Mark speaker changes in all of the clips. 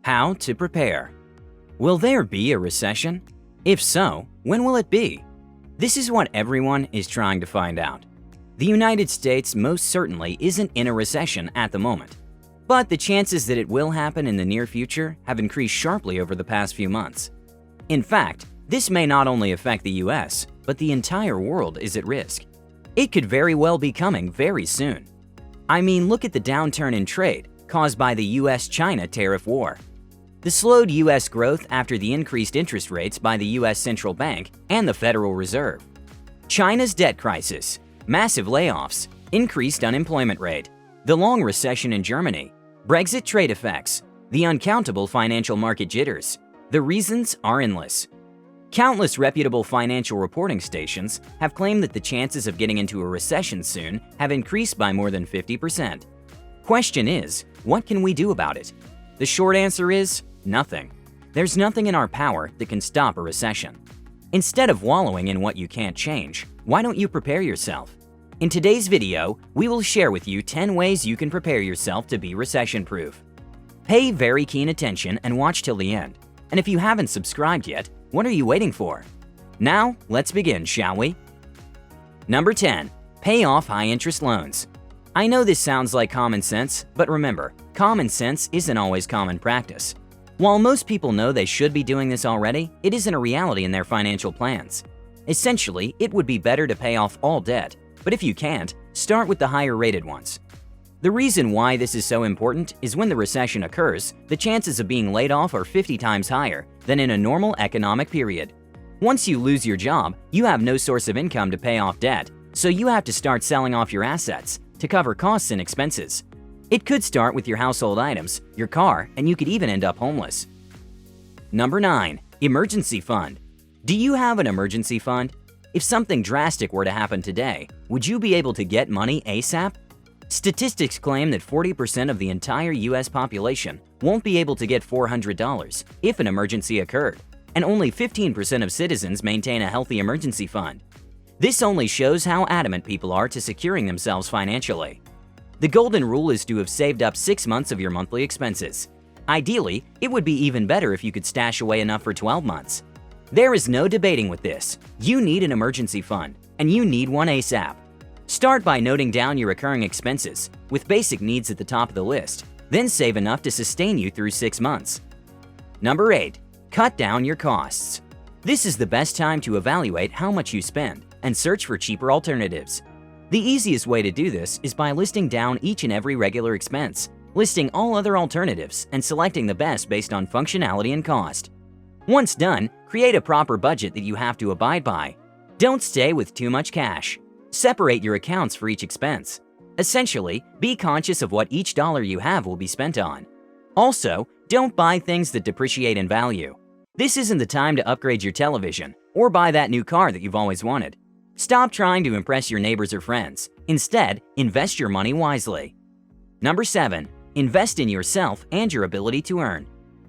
Speaker 1: How to prepare. Will there be a recession? If so, when will it be? This is what everyone is trying to find out. The United States most certainly isn't in a recession at the moment, but the chances that it will happen in the near future have increased sharply over the past few months. In fact, this may not only affect the US, but the entire world is at risk. It could very well be coming very soon. I mean, look at the downturn in trade caused by the US-China tariff war. The slowed US growth after the increased interest rates by the US Central Bank and the Federal Reserve. China's debt crisis, massive layoffs, increased unemployment rate, the long recession in Germany, Brexit trade effects, the uncountable financial market jitters. The reasons are endless. Countless reputable financial reporting stations have claimed that the chances of getting into a recession soon have increased by more than 50%. Question is, what can we do about it? The short answer is nothing. There's nothing in our power that can stop a recession. Instead of wallowing in what you can't change, why don't you prepare yourself? In today's video, we will share with you 10 ways you can prepare yourself to be recession-proof. Pay very keen attention and watch till the end. And if you haven't subscribed yet, what are you waiting for? Now, let's begin, shall we? Number 10. Pay off high-interest loans. I know this sounds like common sense, but remember, common sense isn't always common practice. While most people know they should be doing this already, it isn't a reality in their financial plans. Essentially, it would be better to pay off all debt, but if you can't, start with the higher-rated ones. The reason why this is so important is when the recession occurs, the chances of being laid off are 50 times higher than in a normal economic period. Once you lose your job, you have no source of income to pay off debt, so you have to start selling off your assets to cover costs and expenses. It could start with your household items, your car, and you could even end up homeless. Number 9. Emergency fund. Do you have an emergency fund? If something drastic were to happen today, would you be able to get money ASAP? Statistics claim that 40% of the entire US population won't be able to get $400 if an emergency occurred, and only 15% of citizens maintain a healthy emergency fund. This only shows how adamant people are to securing themselves financially. The golden rule is to have saved up 6 months of your monthly expenses. Ideally, it would be even better if you could stash away enough for 12 months. There is no debating with this. You need an emergency fund, and you need one ASAP. Start by noting down your recurring expenses, with basic needs at the top of the list, then save enough to sustain you through 6 months. Number 8. Cut down your costs. This is the best time to evaluate how much you spend and search for cheaper alternatives. The easiest way to do this is by listing down each and every regular expense, listing all other alternatives, and selecting the best based on functionality and cost. Once done, create a proper budget that you have to abide by. Don't stay with too much cash. Separate your accounts for each expense. Essentially, be conscious of what each dollar you have will be spent on. Also, don't buy things that depreciate in value. This isn't the time to upgrade your television or buy that new car that you've always wanted. Stop trying to impress your neighbors or friends. Instead, invest your money wisely. Number 7. Invest in yourself and your ability to earn.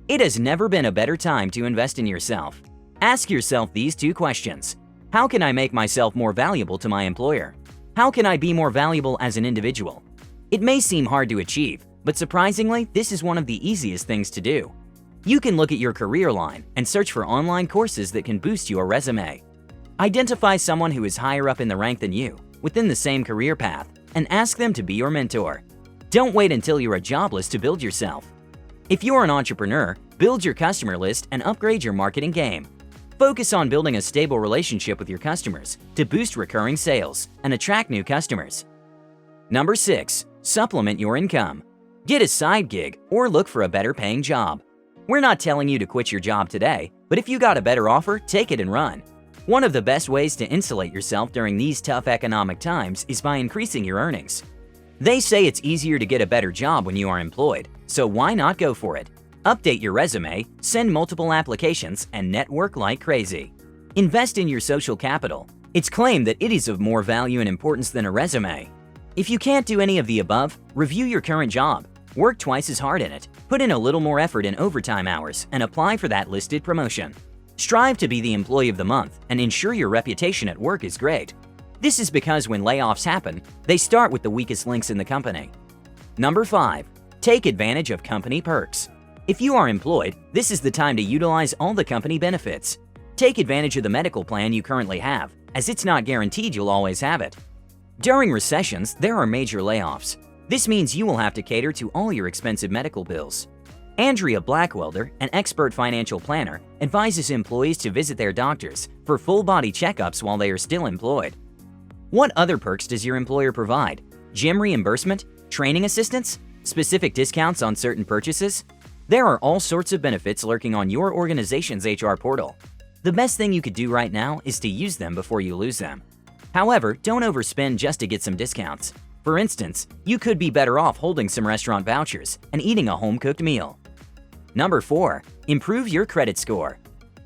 Speaker 1: It has never been a better time to invest in yourself. Ask yourself these 2 questions. How can I make myself more valuable to my employer? How can I be more valuable as an individual? It may seem hard to achieve, but surprisingly, this is one of the easiest things to do. You can look at your career line and search for online courses that can boost your resume. Identify someone who is higher up in the rank than you, within the same career path, and ask them to be your mentor. Don't wait until you are jobless to build yourself. If you're an entrepreneur, build your customer list and upgrade your marketing game. Focus on building a stable relationship with your customers to boost recurring sales and attract new customers. Number 6. Supplement your income. Get a side gig or look for a better paying job. We're not telling you to quit your job today, but if you got a better offer, take it and run. One of the best ways to insulate yourself during these tough economic times is by increasing your earnings. They say it's easier to get a better job when you are employed, so why not go for it? Update your resume, send multiple applications, and network like crazy. Invest in your social capital. It's claimed that it is of more value and importance than a resume. If you can't do any of the above, review your current job. Work twice as hard in it, put in a little more effort in overtime hours, and apply for that listed promotion. Strive to be the employee of the month and ensure your reputation at work is great. This is because when layoffs happen, they start with the weakest links in the company. Number 5. Take advantage of company perks. If you are employed, this is the time to utilize all the company benefits. Take advantage of the medical plan you currently have, as it's not guaranteed you'll always have it. During recessions, there are major layoffs. This means you will have to cater to all your expensive medical bills. Andrea Blackwelder, an expert financial planner, advises employees to visit their doctors for full-body checkups while they are still employed. What other perks does your employer provide? Gym reimbursement? Training assistance? Specific discounts on certain purchases? There are all sorts of benefits lurking on your organization's HR portal. The best thing you could do right now is to use them before you lose them. However, don't overspend just to get some discounts. For instance, you could be better off holding some restaurant vouchers and eating a home-cooked meal. Number 4. Improve your credit score.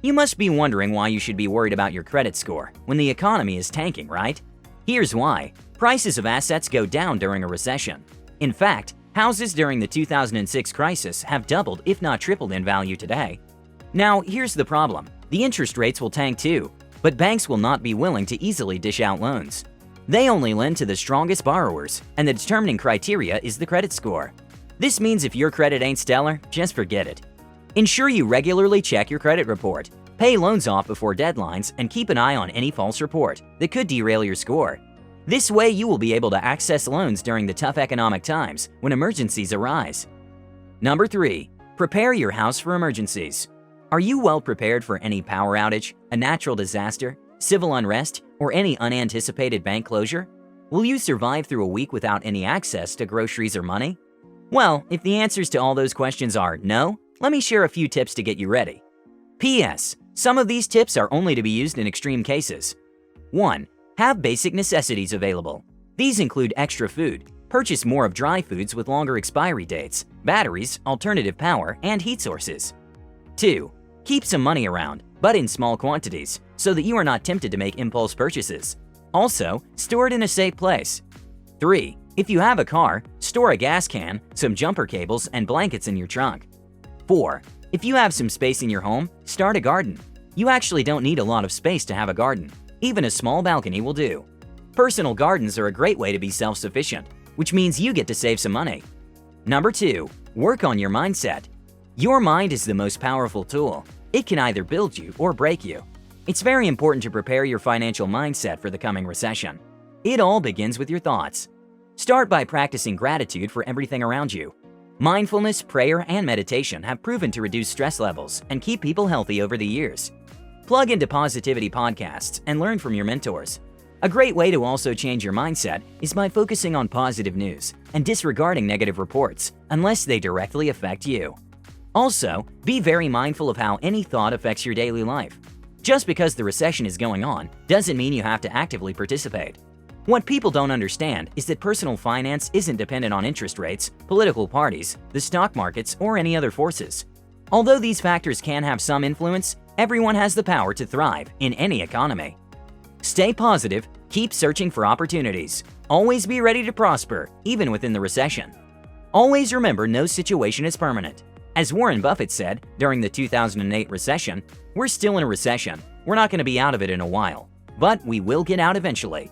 Speaker 1: You must be wondering why you should be worried about your credit score when the economy is tanking, right? Here's why. Prices of assets go down during a recession. In fact, houses during the 2006 crisis have doubled if not tripled in value today. Now, here's the problem. The interest rates will tank too, but banks will not be willing to easily dish out loans. They only lend to the strongest borrowers, and the determining criteria is the credit score. This means if your credit ain't stellar, just forget it. Ensure you regularly check your credit report, pay loans off before deadlines, and keep an eye on any false report that could derail your score. This way, you will be able to access loans during the tough economic times when emergencies arise. Number 3. Prepare your house for emergencies. Are you well prepared for any power outage, a natural disaster, civil unrest, or any unanticipated bank closure? Will you survive through a week without any access to groceries or money? Well, if the answers to all those questions are no, let me share a few tips to get you ready. P.S. Some of these tips are only to be used in extreme cases. 1. Have basic necessities available. These include extra food. Purchase more of dry foods with longer expiry dates, batteries, alternative power, and heat sources. 2. Keep some money around, but in small quantities, so that you are not tempted to make impulse purchases. Also, store it in a safe place. 3. If you have a car, store a gas can, some jumper cables, and blankets in your trunk. 4. If you have some space in your home, start a garden. You actually don't need a lot of space to have a garden. Even a small balcony will do. Personal gardens are a great way to be self-sufficient, which means you get to save some money. Number 2. Work on your mindset. Your mind is the most powerful tool. It can either build you or break you. It's very important to prepare your financial mindset for the coming recession. It all begins with your thoughts. Start by practicing gratitude for everything around you. Mindfulness, prayer, and meditation have proven to reduce stress levels and keep people healthy over the years. Plug into positivity podcasts and learn from your mentors. A great way to also change your mindset is by focusing on positive news and disregarding negative reports unless they directly affect you. Also, be very mindful of how any thought affects your daily life. Just because the recession is going on doesn't mean you have to actively participate. What people don't understand is that personal finance isn't dependent on interest rates, political parties, the stock markets, or any other forces. Although these factors can have some influence, everyone has the power to thrive in any economy. Stay positive, keep searching for opportunities, always be ready to prosper, even within the recession. Always remember no situation is permanent. As Warren Buffett said during the 2008 recession, we're still in a recession. We're not going to be out of it in a while, but we will get out eventually.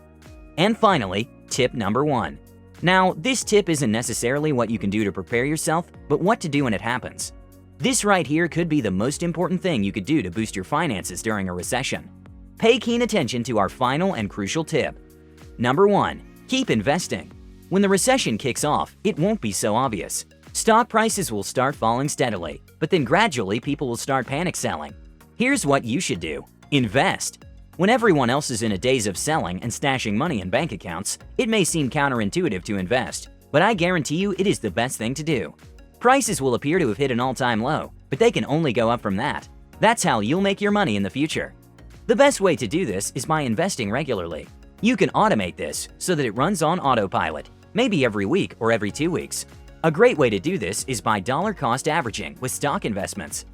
Speaker 1: And finally, tip number 1. Now, this tip isn't necessarily what you can do to prepare yourself, but what to do when it happens. This right here could be the most important thing you could do to boost your finances during a recession. Pay keen attention to our final and crucial tip. Number 1. Keep investing. When the recession kicks off, it won't be so obvious. Stock prices will start falling steadily, but then gradually people will start panic selling. Here's what you should do. Invest. When everyone else is in a daze of selling and stashing money in bank accounts, it may seem counterintuitive to invest, but I guarantee you it is the best thing to do. Prices will appear to have hit an all-time low, but they can only go up from that. That's how you'll make your money in the future. The best way to do this is by investing regularly. You can automate this so that it runs on autopilot, maybe every week or every 2 weeks. A great way to do this is by dollar-cost averaging with stock investments.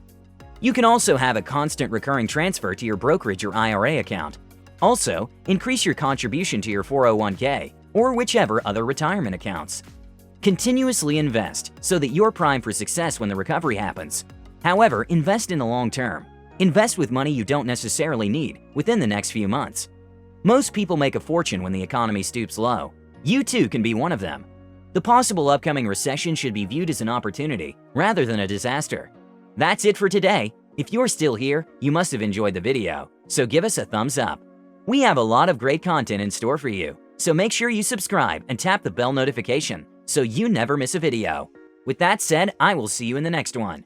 Speaker 1: You can also have a constant recurring transfer to your brokerage or IRA account. Also, increase your contribution to your 401k or whichever other retirement accounts. Continuously invest so that you're primed for success when the recovery happens. However, invest in the long term. Invest with money you don't necessarily need within the next few months. Most people make a fortune when the economy stoops low. You too can be one of them. The possible upcoming recession should be viewed as an opportunity rather than a disaster. That's it for today. If you're still here, you must have enjoyed the video, so give us a thumbs up. We have a lot of great content in store for you, so make sure you subscribe and tap the bell notification so you never miss a video. With that said, I will see you in the next one.